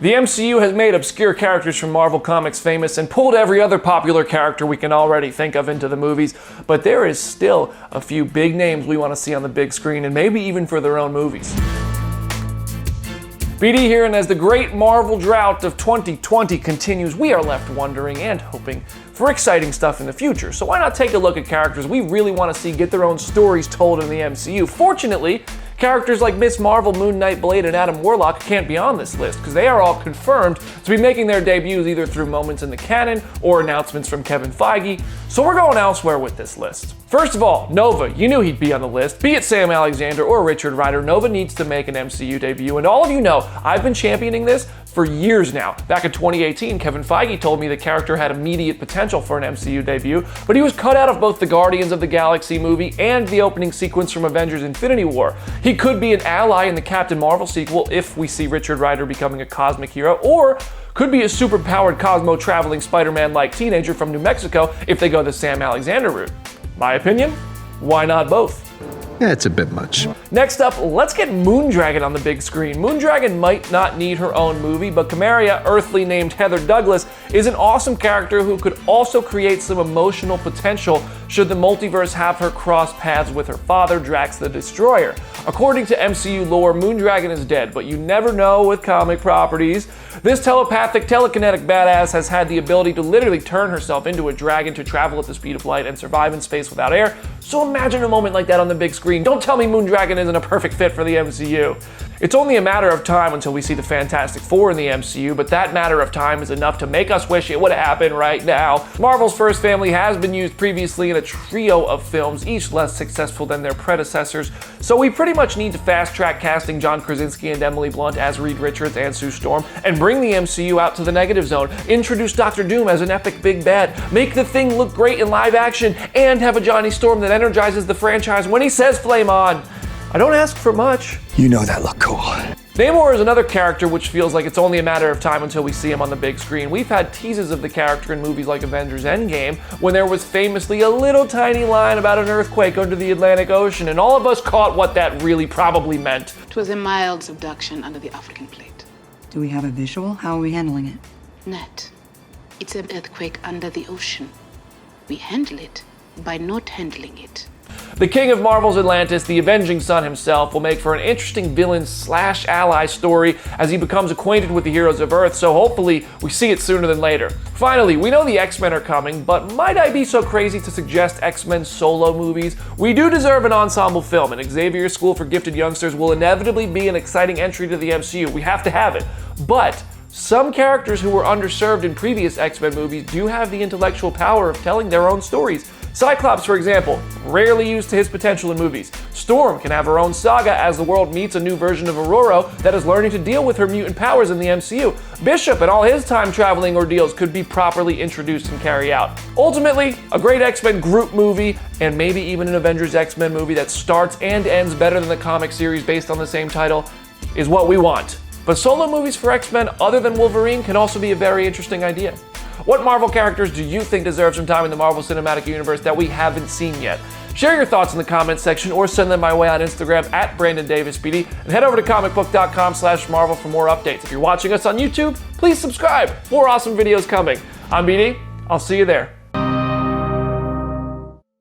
The MCU has made obscure characters from Marvel Comics famous and pulled every other popular character we can already think of into the movies, but there is still a few big names we want to see on the big screen and maybe even for their own movies. BD here, and as the great Marvel drought of 2020 continues, we are left wondering and hoping for exciting stuff in the future. So why not take a look at characters we really want to see get their own stories told in the MCU? Fortunately, characters like Miss Marvel, Moon Knight, Blade, and Adam Warlock can't be on this list because they are all confirmed to be making their debuts either through moments in the canon or announcements from Kevin Feige, so we're going elsewhere with this list. First of all, Nova. You knew he'd be on the list. Be it Sam Alexander or Richard Rider, Nova needs to make an MCU debut, and all of you know I've been championing this for years now. Back in 2018, Kevin Feige told me the character had immediate potential for an MCU debut, but he was cut out of both the Guardians of the Galaxy movie and the opening sequence from Avengers Infinity War. He could be an ally in the Captain Marvel sequel if we see Richard Rider becoming a cosmic hero, or could be a super-powered Cosmo-traveling Spider-Man-like teenager from New Mexico if they go the Sam Alexander route. My opinion? Why not both? Yeah, it's a bit much. Next up, let's get Moondragon on the big screen. Moondragon might not need her own movie, but Chimaera, earthly named Heather Douglas, is an awesome character who could also create some emotional potential should the multiverse have her cross paths with her father, Drax the Destroyer. According to MCU lore, Moondragon is dead, but you never know with comic properties. This telepathic, telekinetic badass has had the ability to literally turn herself into a dragon to travel at the speed of light and survive in space without air, so imagine a moment like that on the big screen. Don't tell me Moondragon isn't a perfect fit for the MCU. It's only a matter of time until we see the Fantastic Four in the MCU, but that matter of time is enough to make us wish it would happen right now. Marvel's first family has been used previously in a trio of films, each less successful than their predecessors, so we pretty much need to fast-track casting John Krasinski and Emily Blunt as Reed Richards and Sue Storm, and bring the MCU out to the negative zone. Introduce Doctor Doom as an epic big bad, make the Thing look great in live action, and have a Johnny Storm that energizes the franchise when he says flame on. I don't ask for much. You know that look cool. Namor is another character which feels like it's only a matter of time until we see him on the big screen. We've had teases of the character in movies like Avengers Endgame, when there was famously a little tiny line about an earthquake under the Atlantic Ocean, and all of us caught what that really probably meant. It was a mild subduction under the African plate. Do we have a visual? How are we handling it? Nat, it's an earthquake under the ocean. We handle it by not handling it. The king of Marvel's Atlantis, the Avenging Sun himself, will make for an interesting villain/ally story as he becomes acquainted with the heroes of Earth, so hopefully we see it sooner than later. Finally, we know the X-Men are coming, but might I be so crazy to suggest X-Men solo movies? We do deserve an ensemble film, and Xavier's School for Gifted Youngsters will inevitably be an exciting entry to the MCU. We have to have it. But some characters who were underserved in previous X-Men movies do have the intellectual power of telling their own stories. Cyclops, for example, rarely used to his potential in movies. Storm can have her own saga as the world meets a new version of Aurora that is learning to deal with her mutant powers in the MCU. Bishop and all his time-traveling ordeals could be properly introduced and carried out. Ultimately, a great X-Men group movie, and maybe even an Avengers X-Men movie that starts and ends better than the comic series based on the same title, is what we want. But solo movies for X-Men other than Wolverine can also be a very interesting idea. What Marvel characters do you think deserve some time in the Marvel Cinematic Universe that we haven't seen yet? Share your thoughts in the comments section or send them my way on Instagram at BrandonDavisPD, and head over to Comicbook.com/Marvel for more updates. If you're watching us on YouTube, please subscribe. More awesome videos coming. I'm BD. I'll see you there.